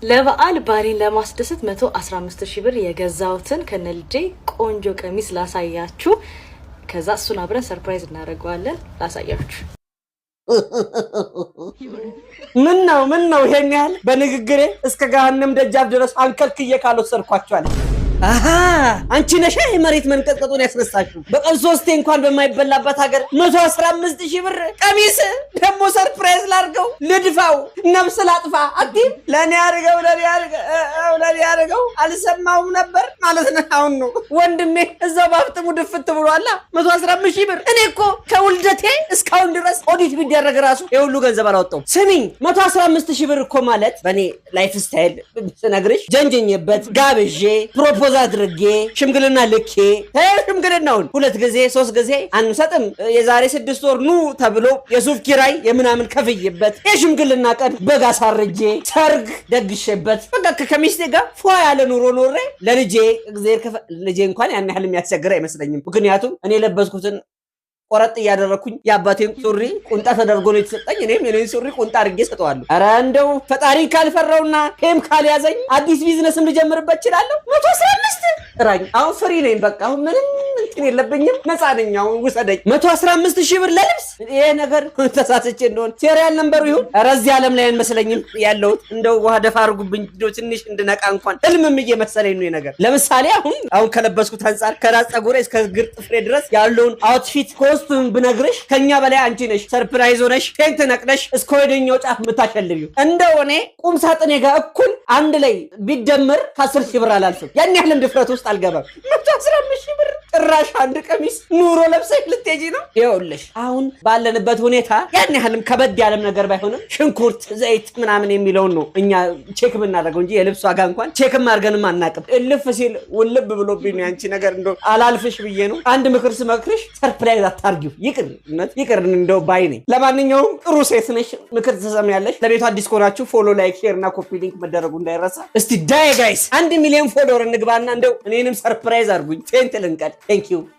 ለበዓል ባሌን ለማስደሰት 115,000 ብር የገዛውትን ከነልጄ ቆንጆ ቀሚስ ላሳያችሁ። ከዛ እሱን አብረን ሰርፕራይዝ እናደርገዋለን። ላሳያችሁ። ምን ነው ይሄን ያህል በንግግሬ እስከ ገሃነም ደጃፍ ድረስ አንከልክዬ ካልወሰድኳቸዋል። አሃ አንቺ ነሽ መሬት መንቀጥቀጡን ያስነሳሽው። በቀን 3 እንኳን በማይበላበት ሀገር 115,000 ብር ቀሚስ ደሞ ሰርፕራይዝ ላርገው ልድፋው ነብስ ላጥፋ አዲም ለኔ ያርገው አልሰማውም ነበር ማለት ነው። አሁን ነው ወንድሜ እዛው ባፍጥሙ ድፍት ብሏላ 115,000 ብር። እኔ እኮ ከውልደቴ እስካሁን ድረስ ኦዲት ቢደረግ ራሱ የሁሉ ገንዘብ አላወጣው። ስሚኝ 115,000 ብር እኮ ማለት በኔ ላይፍ ስታይል ስነግርሽ ጀንጀኝበት ጋብዤ ፕሮፖዝ አድርጌ ሽምግልና ልኬ ሽምግልናውን 2 ጊዜ 3 ጊዜ አንሰጥም። የዛሬ 6 ወር ኑ ተብሎ የሱፍ ኪራይ የምናምን ከፍዬበት የሽምግልና ቀን በጋ ሳርጄ ሰርግ ደግሼበት በቃ ከሚስቴ ጋር ፏ ያለ ኑሮ ኖሬ ለልጄ እግዚአብሔር ልጄ እንኳን ያን ያህል የሚያስቸግር አይመስለኝም። ምክንያቱም እኔ ለበስኩትን ቆረጥ ያደረኩኝ የአባቴን ሱሪ ቁንጣ ተደርጎ ነው የተሰጠኝ። እኔም የኔን ሱሪ ቁንጣ አድርጌ ሰጠዋለሁ። ኧረ እንደው ፈጣሪ ካልፈራውና ሄም ካልያዘኝ አዲስ ቢዝነስም ልጀምርበት እችላለሁ። 115 ራኝ አሁን ፍሪ ነኝ። በቃ አሁን ምንም እንትን የለብኝም፣ ነፃ ነኝ። አሁን ውሰደኝ። 115,000 ብር ለልብስ። ይሄ ነገር ተሳስቼ እንደሆነ ሴሪያል ነምበሩ ይሁን ኧረ እዚህ ዓለም ላይ አይመስለኝም ያለሁት። እንደው ውሃ ደፋ አድርጉብኝ ትንሽ እንድነቃ እንኳን ህልምም እየመሰለኝ ነው ነገር። ለምሳሌ አሁን ከለበስኩት አንፃር ከራስ ፀጉሬ እስከ እግር ጥፍሬ ድረስ ያለውን አውትፊት ኮስቱም ብነግርሽ ከኛ በላይ አንቺ ነሽ ሰርፕራይዝ ሆነሽ ቴንት ነቅለሽ እስከ ወደኛው ጫፍ የምታሸልቢው። እንደው እኔ ቁም ሳጥኔ ጋር እኩል አንድ ላይ ቢደመር 10,000 ብር አላልፍም። ያን ያህልም ድፍረት ውስጥ አልገባም። 115,000 ብር ጭራሽ አንድ ቀሚስ ኑሮ ለብሰሽ ልትሄጂ ነው? ይኸውልሽ አሁን ባለንበት ሁኔታ ያን ያህልም ከበድ ያለም ነገር ባይሆንም ሽንኩርት፣ ዘይት ምናምን የሚለውን ነው እኛ ቼክ ብናደርገው እንጂ የልብስ ዋጋ እንኳን ቼክም አድርገንም አናውቅም። እልፍ ሲል ውልብ ብሎብኝ ነው ያንቺ ነገር። እንደው አላልፍሽ ብዬ ነው። አንድ ምክር ስመክርሽ ሰርፕራይዝ አታርጊው። ይቅር እንደው ባይ ነኝ። ለማንኛውም ጥሩ ሴት ነሽ፣ ምክር ትሰሚያለሽ። ለቤቱ አዲስ ከሆናችሁ ፎሎ፣ ላይክ፣ ሼር እና ኮፒ ሊንክ መደረጉ እንዳይረሳ። እስቲ ዳይ ጋይስ 1 ሚሊዮን ፎሎወር እንግባና እንደው እኔንም ሰርፕራይዝ አድርጉኝ። ቴንት ልንቀል። Thank you.